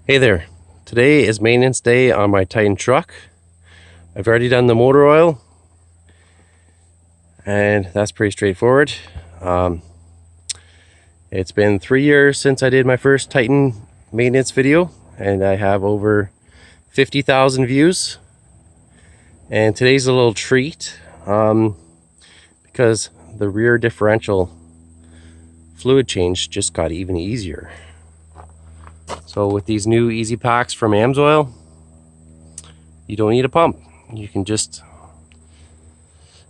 Hey there, today is maintenance day on my Titan truck. I've already done the motor oil and that's pretty straightforward. It's been 3 years since I did my first Titan maintenance video and I have over 50,000 views. And today's a little treat because the rear differential fluid change just got even easier. So with these new EasyPacks from AMSOIL, you don't need a pump. You can just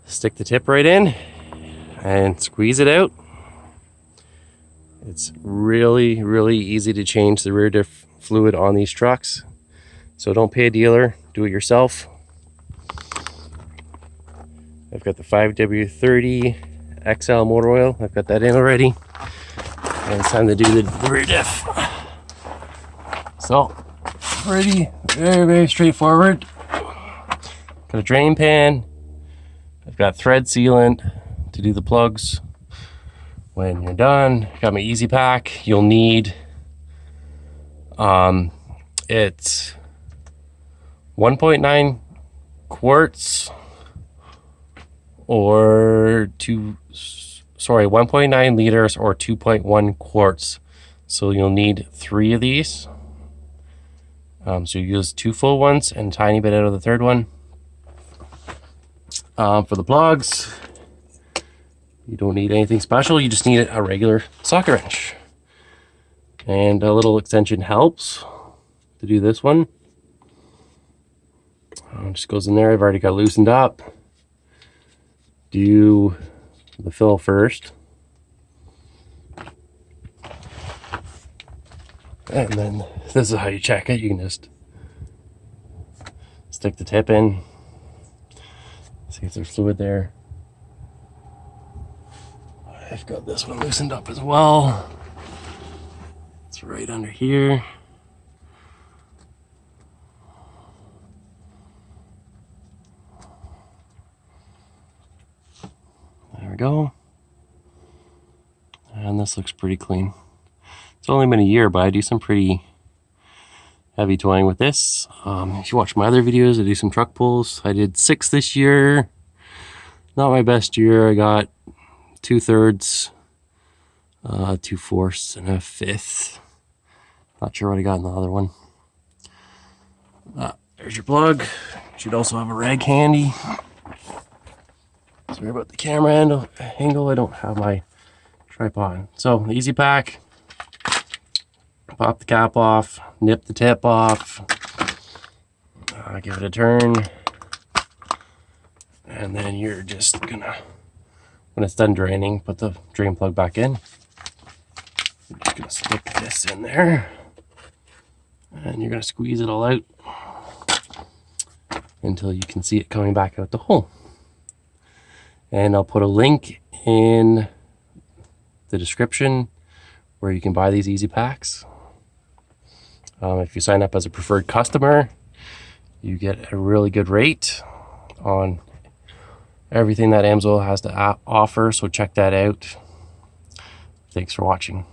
stick the tip right in and squeeze it out. It's really easy to change the rear diff fluid on these trucks. So don't pay a dealer, do it yourself. I've got the 5W30 XL motor oil. I've got that in already. And it's time to do the rear diff. So, very straightforward. Got a drain pan. I've got thread sealant to do the plugs. When you're done, got my EasyPack. You'll need, it's 1.9 quarts or 1.9 liters or 2.1 quarts. So you'll need 3 of these. So you use 2 full ones and a tiny bit out of the third one. For the plugs, you don't need anything special. You just need a regular socket wrench. And a little extension helps to do this one. Just goes in there. I've already got it loosened up. Do the fill first. And then this is how you check it. You can just stick the tip in, see if there's fluid there. I've got this one loosened up as well. It's right under here. There we go. And this looks pretty clean. It's only been a year, but I do some pretty heavy towing with this. If you watch my other videos, I do some truck pulls. I did 6 this year. Not my best year. I got 2/3, 2/4, and a 1/5. Not sure what I got in the other one. There's your plug. You should also have a rag handy. Sorry about the camera angle. I don't have my tripod. So the EasyPack. Pop the cap off, nip the tip off, give it a turn, and then you're just gonna, when it's done draining, put the drain plug back in. You're just gonna stick this in there, and you're gonna squeeze it all out until you can see it coming back out the hole. And I'll put a link in the description where you can buy these EasyPacks. If you sign up as a preferred customer, you get a really good rate on everything that AMSOIL has to offer, so check that out. Thanks for watching.